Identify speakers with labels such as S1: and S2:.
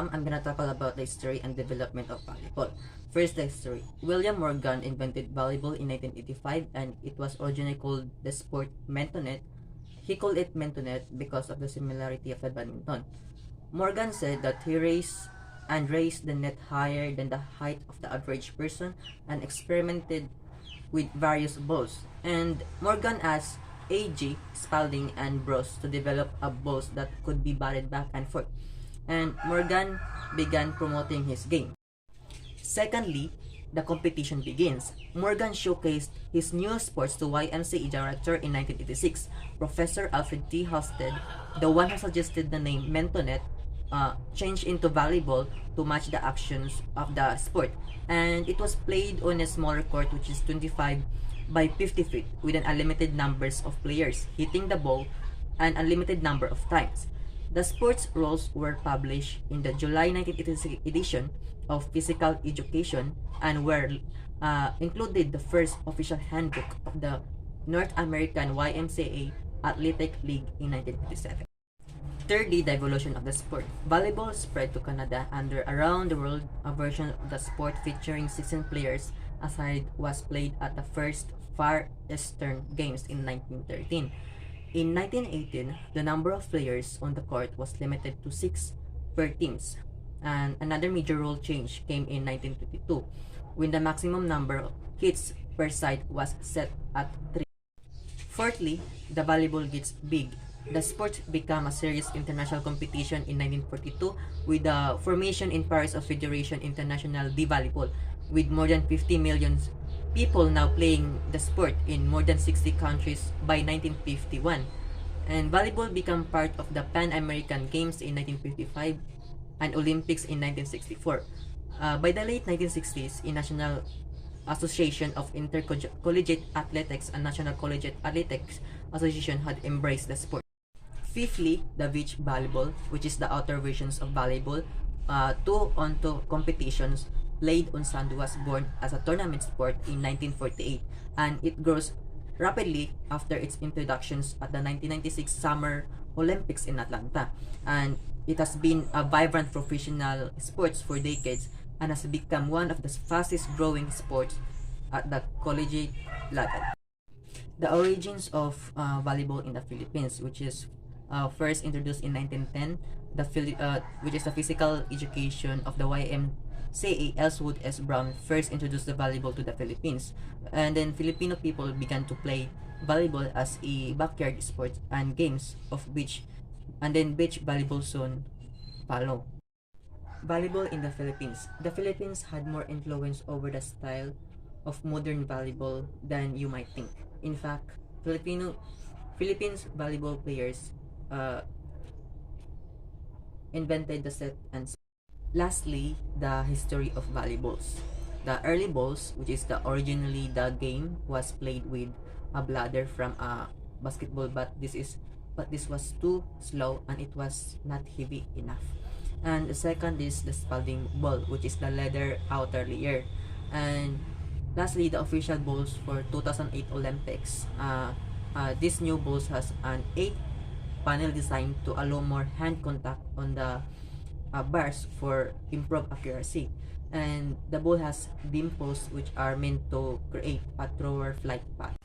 S1: I'm gonna talk all about the history and development of volleyball. First, the history. William Morgan invented volleyball in 1985, and it was originally called the sport mentonet. He called it mentonet because of the similarity of the badminton. Morgan said that he raised the net higher than the height of the average person and experimented with various balls. And Morgan asked A.G. Spalding and Bros to develop a balls that could be batted back and forth. And Morgan began promoting his game. Secondly, the competition begins. Morgan showcased his new sports to YMCA director in 1986, Professor Alfred T. Halstead, the one who suggested the name Mentonet, changed into volleyball to match the actions of the sport. And it was played on a smaller court, which is 25 by 50 feet, with an unlimited numbers of players hitting the ball an unlimited number of times. The sports rules were published in the July 1986 edition of Physical Education and were included the first official handbook of the North American YMCA Athletic League in 1957. Thirdly, the evolution of the sport. Volleyball spread to Canada and around the world. A version of the sport featuring 16 players aside was played at the first Far Eastern Games in 1913. In 1918, the number of players on the court was limited to 6 per teams. And another major rule change came in 1922, when the maximum number of hits per side was set at 3. Fourthly, the volleyball gets big. The sport became a serious international competition in 1942 with the formation in Paris of Fédération Internationale de Volleyball, with more than 50 million people now playing the sport in more than 60 countries by 1951. And volleyball became part of the Pan American Games in 1955 and Olympics in 1964. By the late 1960s, a National Association of Intercollegiate Athletics and National Collegiate Athletics Association had embraced the sport. Fifthly, the beach volleyball, which is the outer versions of volleyball, 2-on-2 competitions played on sand, was born as a tournament sport in 1948, and it grows rapidly after its introductions at the 1996 Summer Olympics in Atlanta. And it has been a vibrant professional sports for decades and has become one of the fastest growing sports at the collegiate level. The origins of volleyball in the Philippines, which is first introduced in 1910, which is the physical education of the YMCA Ellswood S. Brown first introduced the volleyball to the Philippines. And then Filipino people began to play volleyball as a backyard sport and games of beach, and then beach volleyball soon follow. Volleyball in the Philippines. The Philippines had more influence over the style of modern volleyball than you might think. In fact, Philippines volleyball players invented the set and lastly, the history of volleyballs. The early balls, which is originally the game, was played with a bladder from a basketball, but this was too slow and it was not heavy enough. And the second is the Spalding ball, which is the leather outer layer. And lastly, the official balls for 2008 Olympics. This new balls has an 8-panel design to allow more hand contact on the bars for improved accuracy. And the ball has beam posts which are meant to create a thrower flight path.